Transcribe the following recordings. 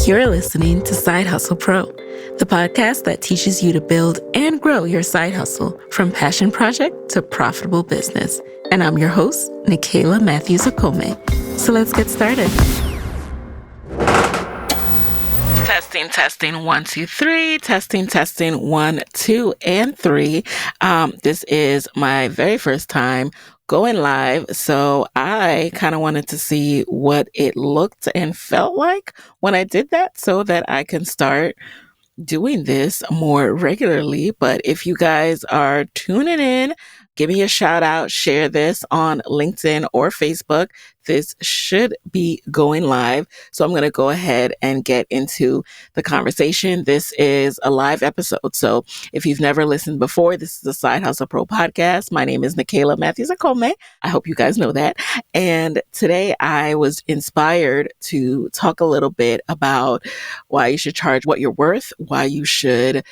You're listening to Side Hustle Pro, the podcast that teaches you to build and grow your side hustle from passion project to profitable business. And I'm your host, Nikayla Matthews-Okome. So let's get started. Testing, 1, 2, 3. Testing, 1, 2, and 3. This is my very first time going live, so I kind of wanted to see what it looked and felt like when I did that so that I can start doing this more regularly. But if you guys are tuning in, give me a shout out, share this on LinkedIn or Facebook. This should be going live. So I'm going to go ahead and get into the conversation. This is a live episode. So if you've never listened before, this is the Side Hustle Pro podcast. My name is Nikayla Matthews-Okome. I hope you guys know that. And today I was inspired to talk a little bit about why you should charge what you're worth, why you should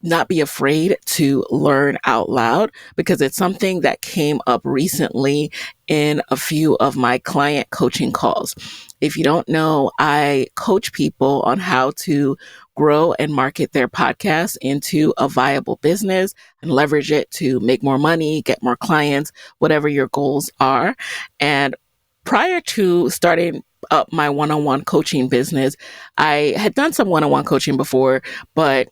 not be afraid to learn out loud, because it's something that came up recently in a few of my client coaching calls. If you don't know, I coach people on how to grow and market their podcast into a viable business and leverage it to make more money, get more clients, whatever your goals are. And prior to starting up my one-on-one coaching business, I had done some one-on-one coaching before, but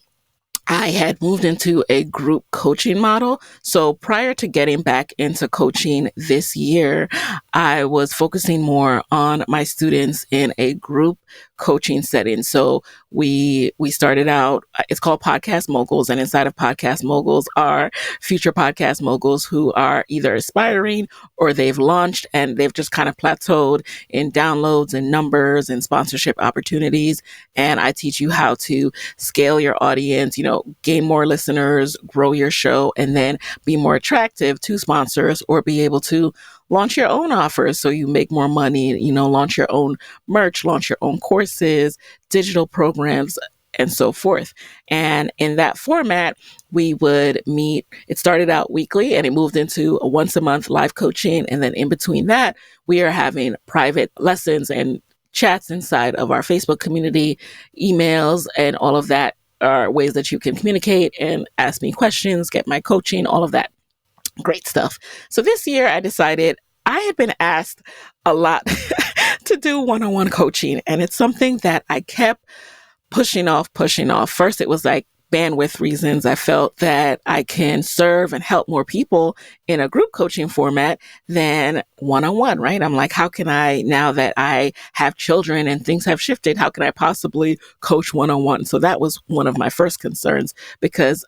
I had moved into a group coaching model. So prior to getting back into coaching this year, I was focusing more on my students in a group coaching setting. So we started out, it's called Podcast Moguls, and inside of Podcast Moguls are future podcast moguls who are either aspiring or they've launched and they've just kind of plateaued in downloads and numbers and sponsorship opportunities. And I teach you how to scale your audience, gain more listeners, grow your show, and then be more attractive to sponsors or be able to launch your own offers so you make more money, launch your own merch, launch your own courses, digital programs, and so forth. And in that format, we would meet. It started out weekly and it moved into a once a month live coaching. And then in between that, we are having private lessons and chats inside of our Facebook community, emails, and all of that are ways that you can communicate and ask me questions, get my coaching, all of that. Great stuff. So this year I decided I had been asked a lot to do one-on-one coaching, and it's something that I kept pushing off. First, it was like bandwidth reasons. I felt that I can serve and help more people in a group coaching format than one-on-one, right? I'm like, how can I, now that I have children and things have shifted, how can I possibly coach one-on-one? So that was one of my first concerns, because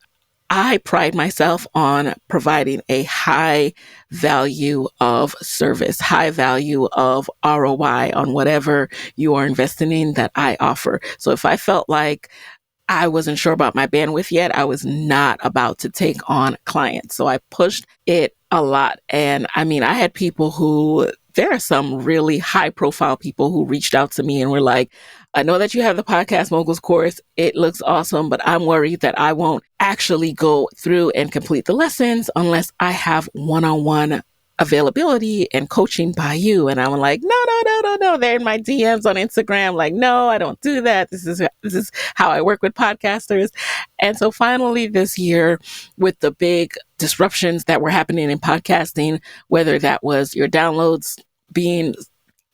I pride myself on providing a high value of service, high value of ROI on whatever you are investing in that I offer. So if I felt like I wasn't sure about my bandwidth yet, I was not about to take on clients. So I pushed it a lot. And I had people there are some really high profile people who reached out to me and were like, I know that you have the Podcast Moguls course. It looks awesome, but I'm worried that I won't actually go through and complete the lessons unless I have one-on-one availability and coaching by you. And I'm like, no. They're in my DMs on Instagram. Like, no, I don't do that. This is how I work with podcasters. And so finally this year, with the big disruptions that were happening in podcasting, whether that was your downloads being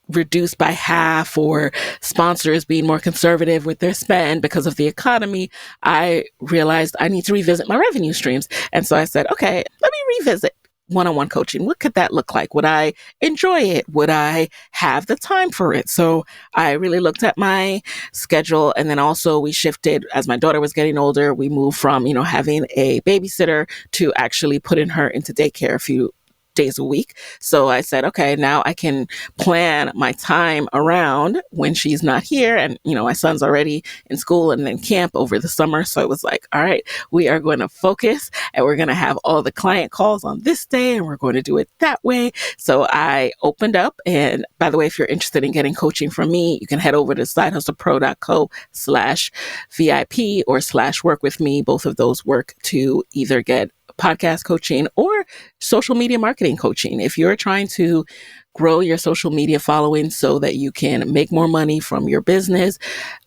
reduced by half or sponsors being more conservative with their spend because of the economy, I realized I need to revisit my revenue streams. And so I said, okay, let me revisit one-on-one coaching. What could that look like? Would I enjoy it? Would I have the time for it? So I really looked at my schedule. And then also we shifted as my daughter was getting older. We moved from, having a babysitter to actually putting her into daycare a few days a week. So I said, okay, now I can plan my time around when she's not here. And, my son's already in school and then camp over the summer. So it was like, all right, we are going to focus and we're going to have all the client calls on this day and we're going to do it that way. So I opened up. And by the way, if you're interested in getting coaching from me, you can head over to sidehustlepro.co/VIP or /work with me. Both of those work to either get podcast coaching or social media marketing coaching. If you're trying to grow your social media following so that you can make more money from your business,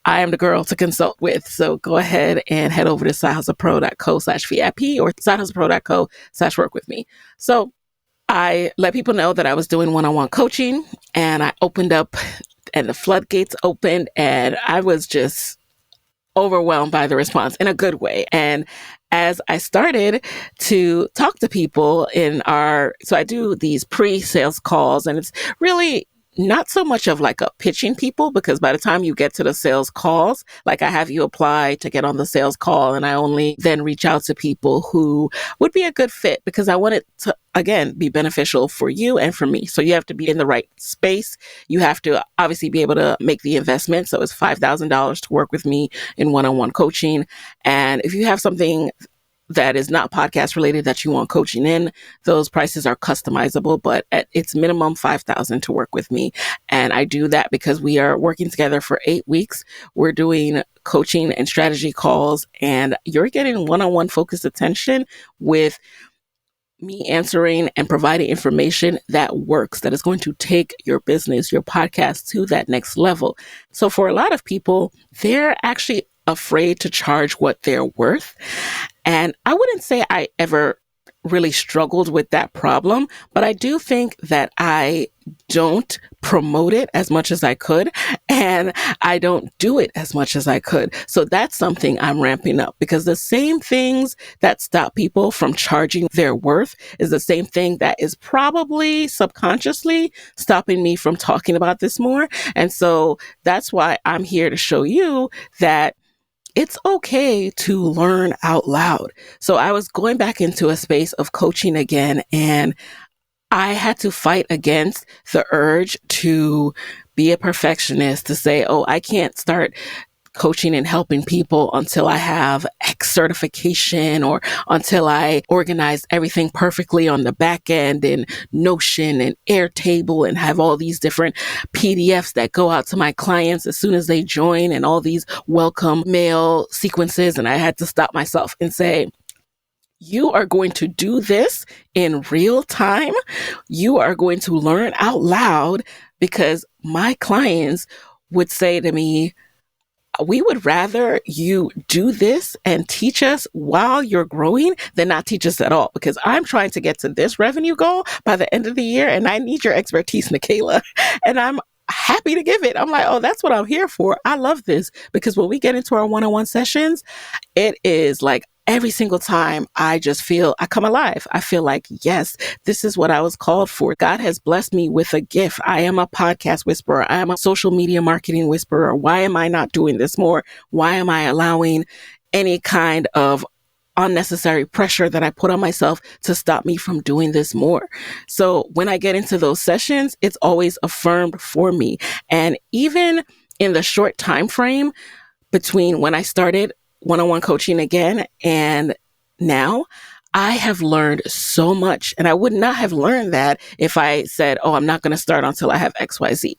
I am the girl to consult with. So go ahead and head over to sidehustlepro.co/VIP or sidehustlepro.co/work with me. So I let people know that I was doing one-on-one coaching, and I opened up and the floodgates opened, and I was just overwhelmed by the response in a good way. And as I started to talk to people so I do these pre-sales calls, and it's really not so much of like a pitching people, because by the time you get to the sales calls, like I have you apply to get on the sales call, and I only then reach out to people who would be a good fit, because I want it to, again, be beneficial for you and for me. So you have to be in the right space. You have to obviously be able to make the investment. So it's $5,000 to work with me in one-on-one coaching. And if you have something that is not podcast related that you want coaching in, those prices are customizable, but at its minimum $5,000 to work with me. And I do that because we are working together for 8 weeks. We're doing coaching and strategy calls, and you're getting one-on-one focused attention with me answering and providing information that works, that is going to take your business, your podcast to that next level. So for a lot of people, they're actually afraid to charge what they're worth. And I wouldn't say I ever really struggled with that problem, but I do think that I don't promote it as much as I could, and I don't do it as much as I could. So that's something I'm ramping up, because the same things that stop people from charging their worth is the same thing that is probably subconsciously stopping me from talking about this more. And so that's why I'm here to show you that it's okay to learn out loud. So I was going back into a space of coaching again, and I had to fight against the urge to be a perfectionist, to say, oh, I can't start coaching and helping people until I have X certification, or until I organize everything perfectly on the back end in Notion and Airtable, and have all these different PDFs that go out to my clients as soon as they join, and all these welcome mail sequences. And I had to stop myself and say, you are going to do this in real time. You are going to learn out loud, because my clients would say to me, we would rather you do this and teach us while you're growing than not teach us at all, because I'm trying to get to this revenue goal by the end of the year, and I need your expertise, Nikayla. And I'm happy to give it. I'm like, oh, that's what I'm here for. I love this, because when we get into our one-on-one sessions, it is like every single time I just feel I come alive. I feel like, yes, this is what I was called for. God has blessed me with a gift. I am a podcast whisperer. I am a social media marketing whisperer. Why am I not doing this more? Why am I allowing any kind of unnecessary pressure that I put on myself to stop me from doing this more? So when I get into those sessions, it's always affirmed for me. And even in the short time frame between when I started one-on-one coaching again and now, I have learned so much. And I would not have learned that if I said, oh, I'm not going to start until I have XYZ.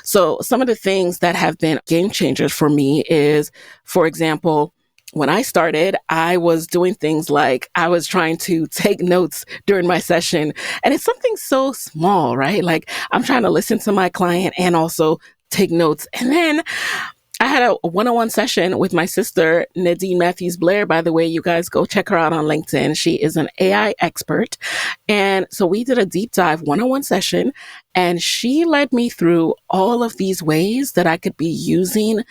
So some of the things that have been game changers for me is, for example, when I started, I was doing things like I was trying to take notes during my session. And it's something so small, right? Like I'm trying to listen to my client and also take notes. And then I had a one-on-one session with my sister, Nadine Matthews Blair. By the way, you guys go check her out on LinkedIn. She is an AI expert. And so we did a deep dive one-on-one session, and she led me through all of these ways that I could be using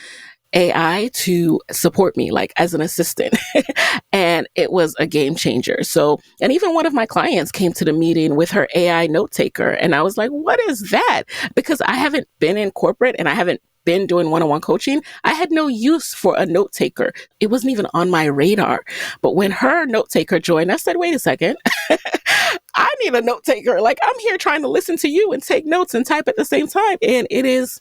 AI to support me, like as an assistant. And it was a game changer. So, and even one of my clients came to the meeting with her AI note taker. And I was like, what is that? Because I haven't been in corporate and I haven't been doing one-on-one coaching. I had no use for a note taker. It wasn't even on my radar. But when her note taker joined, I said, wait a second, I need a note taker. Like I'm here trying to listen to you and take notes and type at the same time. And it is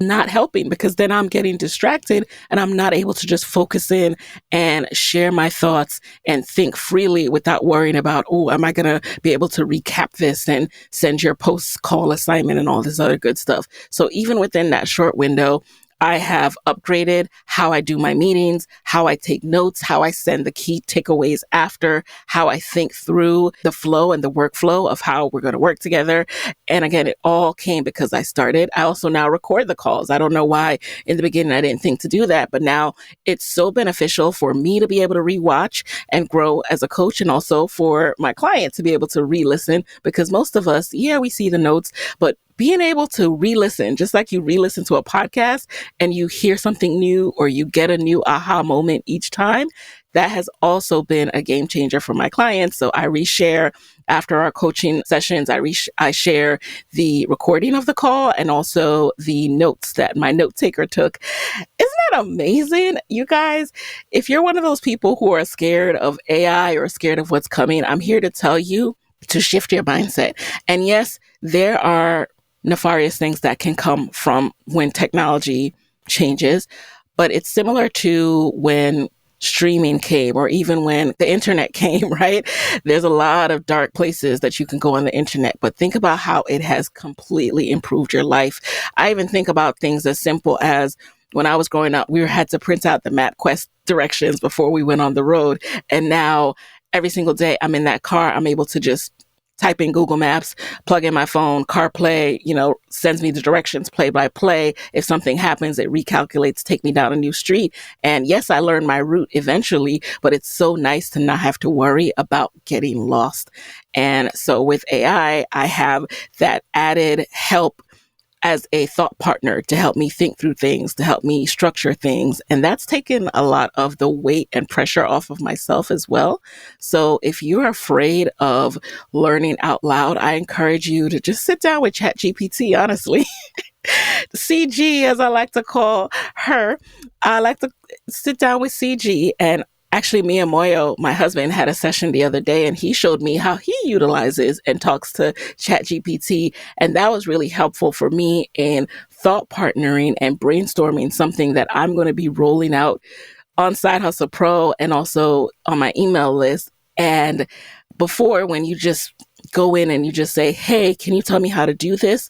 not helping, because then I'm getting distracted and I'm not able to just focus in and share my thoughts and think freely without worrying about, oh, am I going to be able to recap this and send your post call assignment and all this other good stuff. So even within that short window, I have upgraded how I do my meetings, how I take notes, how I send the key takeaways after, how I think through the flow and the workflow of how we're going to work together. And again, it all came because I started. I also now record the calls. I don't know why in the beginning I didn't think to do that, but now it's so beneficial for me to be able to rewatch and grow as a coach, and also for my client to be able to re-listen, because most of us, yeah, we see the notes, but being able to re-listen, just like you re-listen to a podcast and you hear something new or you get a new aha moment each time, that has also been a game changer for my clients. So I reshare after our coaching sessions. I share the recording of the call and also the notes that my note taker took. Isn't that amazing, you guys? If you're one of those people who are scared of AI or scared of what's coming, I'm here to tell you to shift your mindset. And yes, there are nefarious things that can come from when technology changes, but it's similar to when streaming came or even when the internet came, right? There's a lot of dark places that you can go on the internet, but think about how it has completely improved your life. I even think about things as simple as when I was growing up, we had to print out the MapQuest directions before we went on the road. And now every single day I'm in that car, I'm able to just type in Google Maps, plug in my phone, CarPlay, sends me the directions play by play. If something happens, it recalculates, take me down a new street. And yes, I learned my route eventually, but it's so nice to not have to worry about getting lost. And so with AI, I have that added help as a thought partner to help me think through things, to help me structure things. And that's taken a lot of the weight and pressure off of myself as well. So if you're afraid of learning out loud, I encourage you to just sit down with ChatGPT, honestly. CG, as I like to call her. I like to sit down with CG, and actually, Mia Moyo, my husband, had a session the other day and he showed me how he utilizes and talks to ChatGPT. And that was really helpful for me in thought partnering and brainstorming something that I'm going to be rolling out on Side Hustle Pro and also on my email list. And before, when you just go in and you just say, hey, can you tell me how to do this?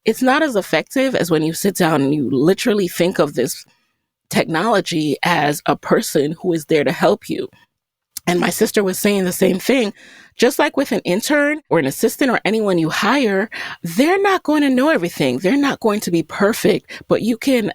It's not as effective as when you sit down and you literally think of this technology as a person who is there to help you. And my sister was saying the same thing. Just like with an intern or an assistant or anyone you hire, they're not going to know everything. They're not going to be perfect, but you can,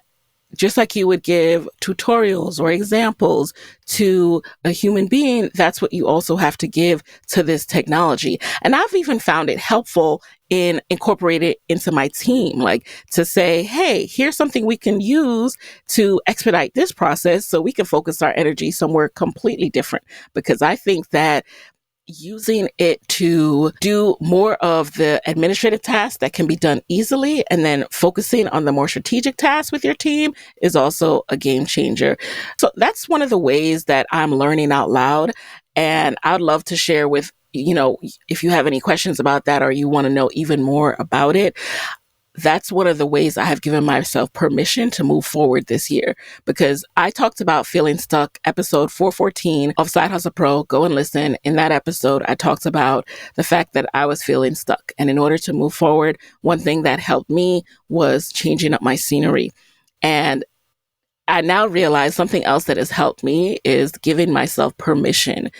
just like you would give tutorials or examples to a human being, that's what you also have to give to this technology. And I've even found it helpful in incorporating it into my team, like to say, hey, here's something we can use to expedite this process so we can focus our energy somewhere completely different. Because I think that using it to do more of the administrative tasks that can be done easily and then focusing on the more strategic tasks with your team is also a game changer. So that's one of the ways that I'm learning out loud. And I'd love to share with, if you have any questions about that or you want to know even more about it. That's one of the ways I have given myself permission to move forward this year, because I talked about feeling stuck, episode 414 of Side Hustle Pro. Go and listen. In that episode, I talked about the fact that I was feeling stuck. And in order to move forward, one thing that helped me was changing up my scenery. And I now realize something else that has helped me is giving myself permission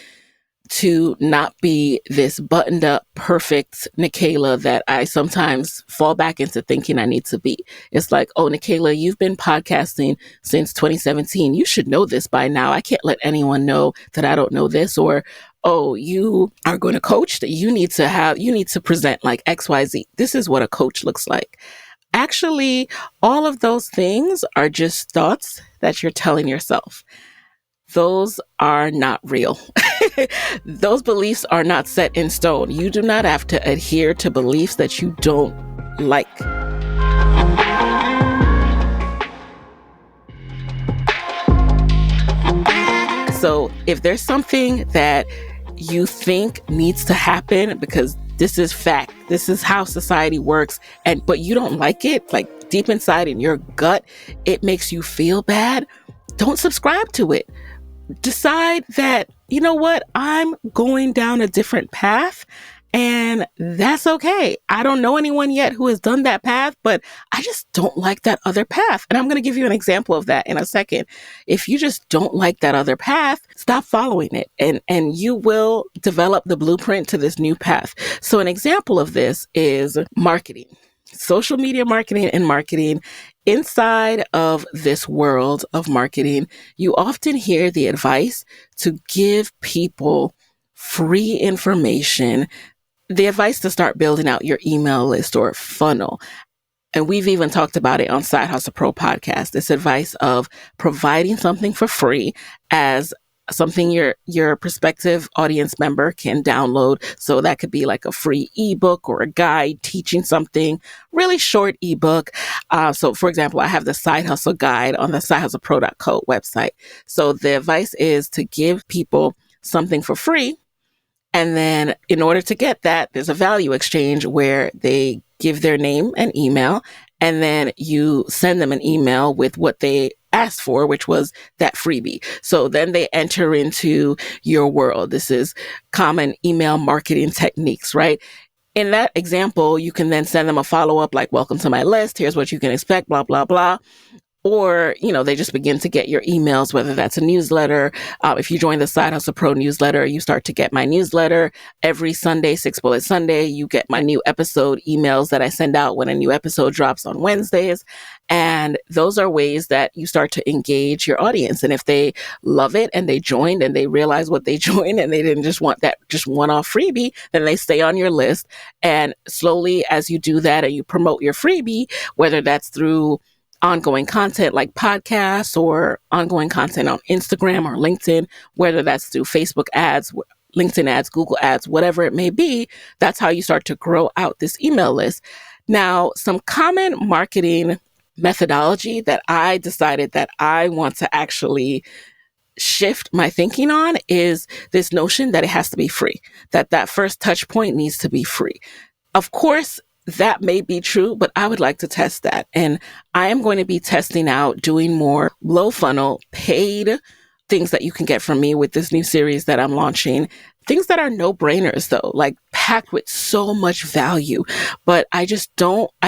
to not be this buttoned up, perfect Nicaila that I sometimes fall back into thinking I need to be. It's like, oh, Nicaila, you've been podcasting since 2017. You should know this by now. I can't let anyone know that I don't know this. Or, oh, you are going to coach, that you need to present like XYZ. This is what a coach looks like. Actually, all of those things are just thoughts that you're telling yourself. Those are not real. Those beliefs are not set in stone. You do not have to adhere to beliefs that you don't like. So if there's something that you think needs to happen because this is fact, this is how society works, but you don't like it, like deep inside in your gut, it makes you feel bad, don't subscribe to it. Decide that, you know what, I'm going down a different path And that's okay. I don't know anyone yet who has done that path, but I just don't like that other path. And I'm going to give you an example of that in a second. If you just don't like that other path, stop following it and you will develop the blueprint to this new path. So an example of this is marketing. Social media marketing and marketing. Inside of this world of marketing, you often hear the advice to give people free information, the advice to start building out your email list or funnel. And we've even talked about it on Side Hustle Pro podcast, this advice of providing something for free as something your prospective audience member can download. So that could be like a free ebook or a guide teaching something, really short ebook. So for example, I have the Side Hustle guide on the sidehustlepro.co website. So the advice is to give people something for free. And then in order to get that, there's a value exchange where they give their name and email, and then you send them an email with what they asked for, which was that freebie. So then they enter into your world. This is common email marketing techniques, right? In that example, you can then send them a follow-up like, welcome to my list. Here's what you can expect, blah, blah, blah. Or, they just begin to get your emails, whether that's a newsletter. If you join the Side Hustle Pro newsletter, you start to get my newsletter. Every Sunday, 6 Bullet Sunday, you get my new episode emails that I send out when a new episode drops on Wednesdays. And those are ways that you start to engage your audience. And if they love it and they joined and they realize what they joined and they didn't just want that just one-off freebie, then they stay on your list. And slowly as you do that and you promote your freebie, whether that's through ongoing content like podcasts or ongoing content on Instagram or LinkedIn, whether that's through Facebook ads, LinkedIn ads, Google ads, whatever it may be, that's how you start to grow out this email list. Now, some common marketing methodology that I decided that I want to actually shift my thinking on is this notion that it has to be free, that first touch point needs to be free. Of course, that may be true, but I would like to test that. And I am going to be testing out doing more low funnel paid things that you can get from me with this new series that I'm launching. Things that are no brainers though, like packed with so much value. But I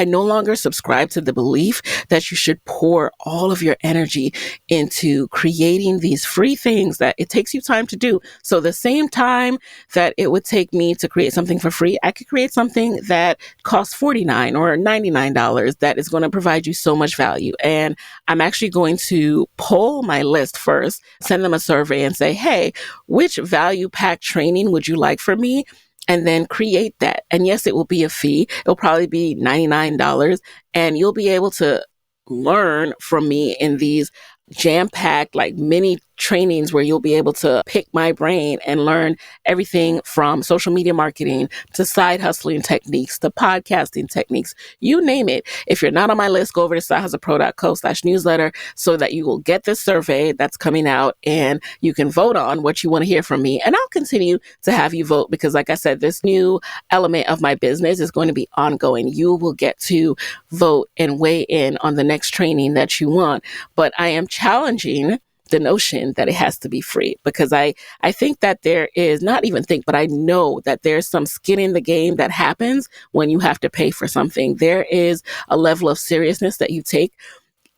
no longer subscribe to the belief that you should pour all of your energy into creating these free things that it takes you time to do. So the same time that it would take me to create something for free, I could create something that costs $49 or $99 that is going to provide you so much value. And I'm actually going to poll my list first, send them a survey and say, hey, which value pack training would you like from me? And then create that. And yes, it will be a fee. It'll probably be $99 and you'll be able to learn from me in these jam-packed like mini trainings where you'll be able to pick my brain and learn everything from social media marketing to side hustling techniques to podcasting techniques, you name it. If you're not on my list, go over to sidehustlepro.co/newsletter so that you will get this survey that's coming out and you can vote on what you want to hear from me. And I'll continue to have you vote because like I said, this new element of my business is going to be ongoing. You will get to vote and weigh in on the next training that you want. But I am challenging the notion that it has to be free because I think that there is but I know that there's some skin in the game that happens when you have to pay for something. There is a level of seriousness that you take,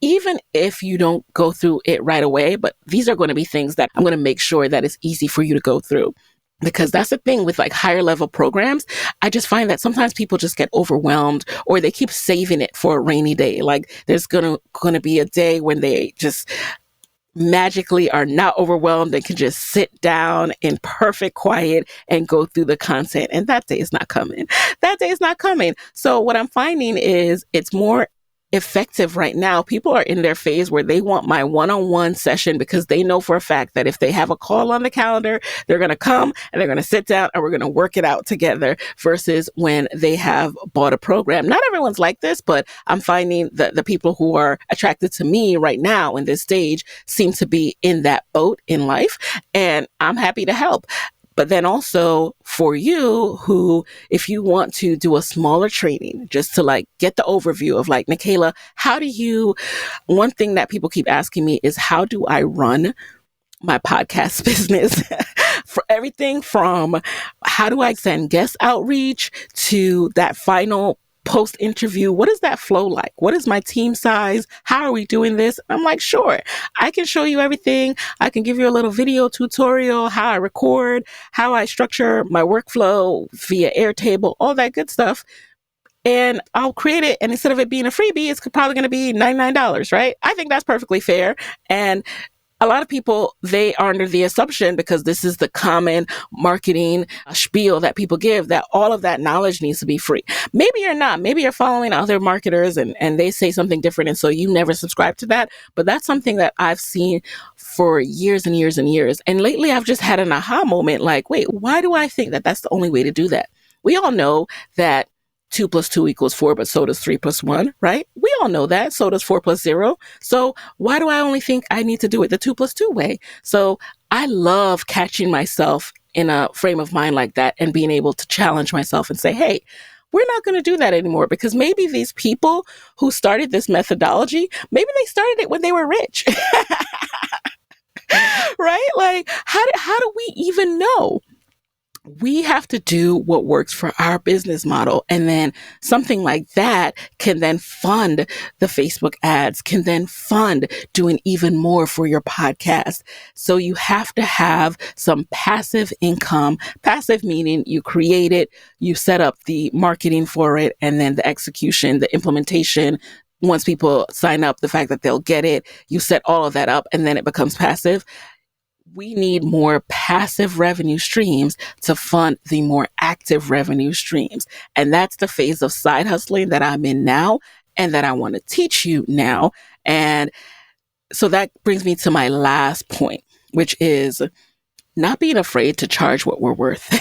even if you don't go through it right away. But these are going to be things that I'm going to make sure that it's easy for you to go through. Because that's the thing with like higher level programs. I just find that sometimes people just get overwhelmed or they keep saving it for a rainy day. Like there's going to be a day when they just magically are not overwhelmed and can just sit down in perfect quiet and go through the content. And that day is not coming. That day is not coming. So what I'm finding is it's more effective right now. People are in their phase where they want my one-on-one session because they know for a fact that if they have a call on the calendar, they're going to come and they're going to sit down and we're going to work it out together versus when they have bought a program. Not everyone's like this, but I'm finding that the people who are attracted to me right now in this stage seem to be in that boat in life. And I'm happy to help. But then also for you who, if you want to do a smaller training, just to like get the overview of like, Nikayla, one thing that people keep asking me is how do I run my podcast business for everything from how do I send guest outreach to that final post interview. What does that flow like? What is my team size? How are we doing this? I'm like, sure, I can show you everything. I can give you a little video tutorial, how I record, how I structure my workflow via Airtable, all that good stuff. And I'll create it. And instead of it being a freebie, it's probably going to be $99, right? I think that's perfectly fair. And a lot of people, they are under the assumption, because this is the common marketing spiel that people give, that all of that knowledge needs to be free. Maybe you're not. Maybe you're following other marketers and they say something different. And so you never subscribe to that. But that's something that I've seen for years and years and years. And lately I've just had an aha moment like, wait, why do I think that that's the only way to do that? We all know that 2 + 2 = 4, but so does 3 + 1, right? We all know that. So does 4 + 0. So why do I only think I need to do it the 2 + 2 way? So I love catching myself in a frame of mind like that and being able to challenge myself and say, hey, we're not going to do that anymore, because maybe these people who started this methodology, maybe they started it when they were rich, right? Like, how do we even know? We have to do what works for our business model. And then something like that can then fund the Facebook ads, can then fund doing even more for your podcast. So you have to have some passive income. Passive meaning you create it, you set up the marketing for it, and then the execution, the implementation. Once people sign up, the fact that they'll get it, you set all of that up, and then it becomes passive. We need more passive revenue streams to fund the more active revenue streams. And that's the phase of side hustling that I'm in now and that I want to teach you now. And so that brings me to my last point, which is not being afraid to charge what we're worth.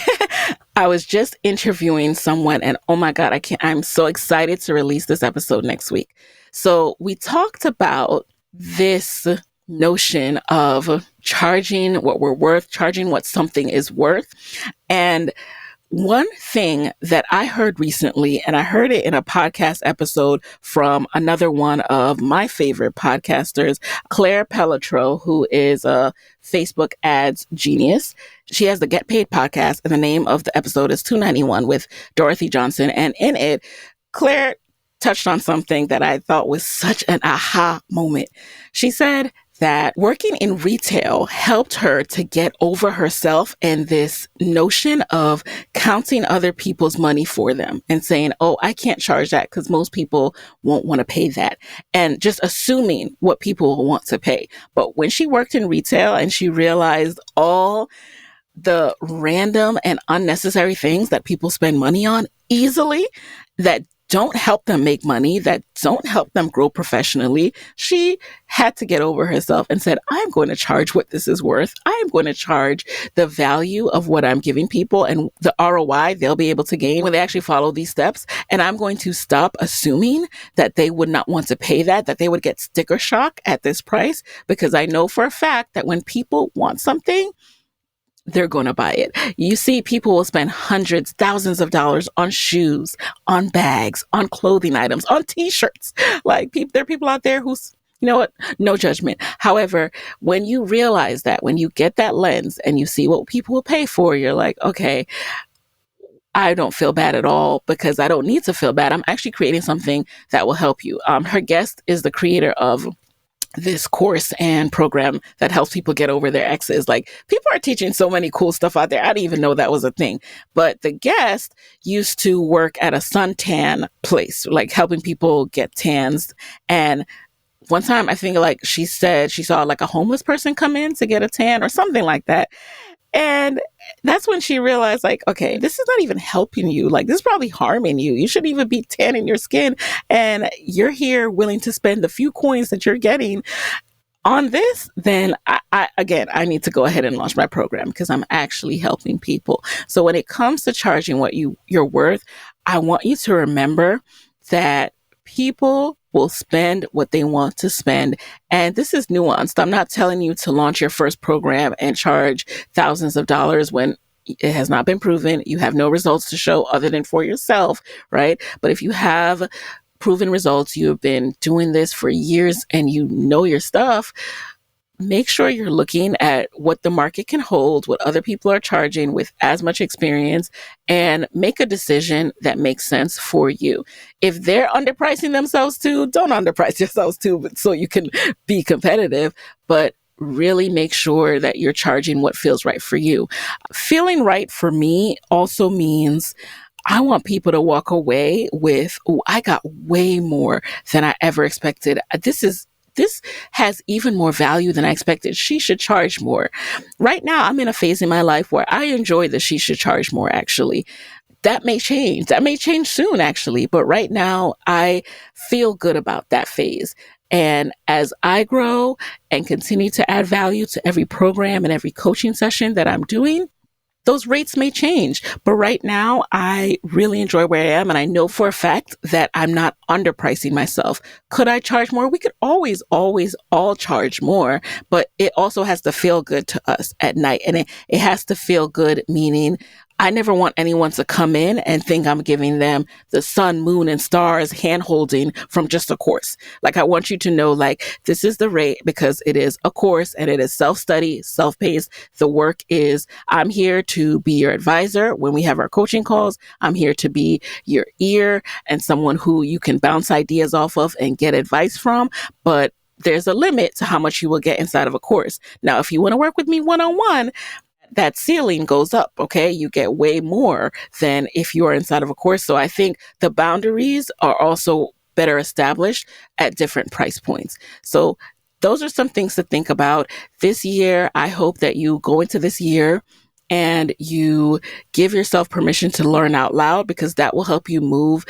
I was just interviewing someone and oh my God, I'm so excited to release this episode next week. So we talked about this notion of charging what we're worth, charging what something is worth. And one thing that I heard recently, and I heard it in a podcast episode from another one of my favorite podcasters, Claire Pelletreau, who is a Facebook ads genius. She has the Get Paid podcast, and the name of the episode is 291 with Dorothy Johnson. And in it, Claire touched on something that I thought was such an aha moment. She said that working in retail helped her to get over herself and this notion of counting other people's money for them and saying, oh, I can't charge that because most people won't want to pay that. And just assuming what people will want to pay. But when she worked in retail and she realized all the random and unnecessary things that people spend money on easily, that don't help them make money, that don't help them grow professionally, she had to get over herself and said, I'm going to charge what this is worth. I'm going to charge the value of what I'm giving people and the ROI they'll be able to gain when they actually follow these steps. And I'm going to stop assuming that they would not want to pay that they would get sticker shock at this price, because I know for a fact that when people want something, they're going to buy it. You see, people will spend hundreds, thousands of dollars on shoes, on bags, on clothing items, on t-shirts. Like there are people out there who's, you know what? No judgment. However, when you realize that, when you get that lens and you see what people will pay for, you're like, okay, I don't feel bad at all because I don't need to feel bad. I'm actually creating something that will help you. Her guest is the creator of this course and program that helps people get over their exes. Like, people are teaching so many cool stuff out there. I didn't even know that was a thing. But the guest used to work at a suntan place, like helping people get tans. And one time I think like she said she saw like a homeless person come in to get a tan or something like that. And that's when she realized, like, okay, this is not even helping you. Like, this is probably harming you. You shouldn't even be tanning your skin. And you're here willing to spend the few coins that you're getting on this. Then I need to go ahead and launch my program because I'm actually helping people. So when it comes to charging what you're worth, I want you to remember that people will spend what they want to spend. And this is nuanced. I'm not telling you to launch your first program and charge thousands of dollars when it has not been proven. You have no results to show other than for yourself, right? But if you have proven results, you have been doing this for years and you know your stuff, make sure you're looking at what the market can hold, what other people are charging with as much experience, and make a decision that makes sense for you. If they're underpricing themselves too, don't underprice yourselves too, so you can be competitive, but really make sure that you're charging what feels right for you. Feeling right for me also means I want people to walk away with, oh, I got way more than I ever expected. This has even more value than I expected. She should charge more. Right now, I'm in a phase in my life where I enjoy the she should charge more, actually. That may change. That may change soon, actually. But right now, I feel good about that phase. And as I grow and continue to add value to every program and every coaching session that I'm doing, those rates may change. But right now, I really enjoy where I am. And I know for a fact that I'm not underpricing myself. Could I charge more? We could always all charge more, but it also has to feel good to us at night. And it has to feel good, meaning I never want anyone to come in and think I'm giving them the sun, moon, and stars hand holding from just a course. Like, I want you to know, like, this is the rate because it is a course and it is self-study, self-paced. The work is, I'm here to be your advisor when we have our coaching calls. I'm here to be your ear and someone who you can bounce ideas off of and get advice from. But there's a limit to how much you will get inside of a course. Now, if you want to work with me one-on-one, that ceiling goes up, okay? You get way more than if you are inside of a course. So I think the boundaries are also better established at different price points. So those are some things to think about. This year, I hope that you go into this year and you give yourself permission to learn out loud, because that will help you move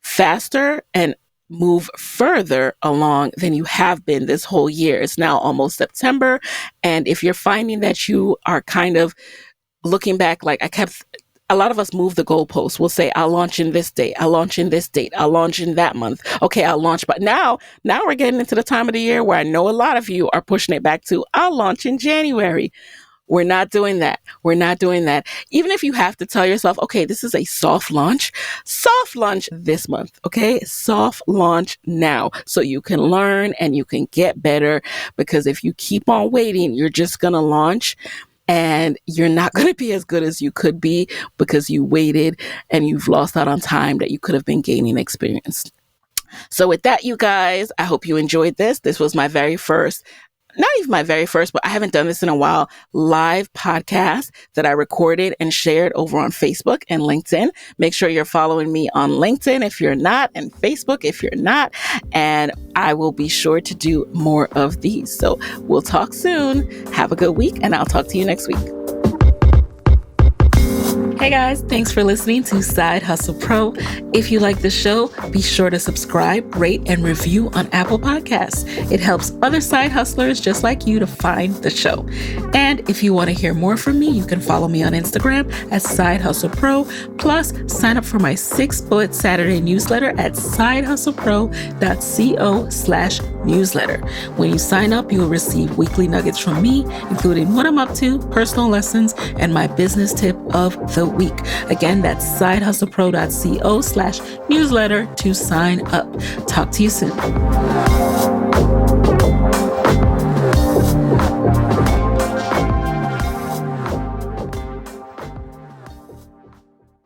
faster and move further along than you have been this whole year. It's now almost September. And if you're finding that you are kind of looking back, like a lot of us move the goalposts. We'll say, I'll launch in this date. I'll launch in this date. I'll launch in that month. Okay, I'll launch. But now we're getting into the time of the year where I know a lot of you are pushing it back to, I'll launch in January. We're not doing that. We're not doing that. Even if you have to tell yourself, okay, this is a soft launch this month, okay? Soft launch now so you can learn and you can get better, because if you keep on waiting, you're just going to launch and you're not going to be as good as you could be because you waited and you've lost out on time that you could have been gaining experience. So with that, you guys, I hope you enjoyed this. This was my very first, not even my very first, but I haven't done this in a while, live podcast that I recorded and shared over on Facebook and LinkedIn. Make sure you're following me on LinkedIn if you're not, and Facebook if you're not, and I will be sure to do more of these. So we'll talk soon. Have a good week, and I'll talk to you next week. Hey guys, thanks for listening to Side Hustle Pro. If you like the show, be sure to subscribe, rate, and review on Apple Podcasts. It helps other side hustlers just like you to find the show. And if you want to hear more from me, you can follow me on Instagram at Side Hustle Pro. Plus, sign up for my 6-bullet Saturday newsletter at sidehustlepro.co/newsletter. When you sign up, you will receive weekly nuggets from me, including what I'm up to, personal lessons, and my business tip of the week. Again, that's sidehustlepro.co/newsletter to sign up. Talk to you soon.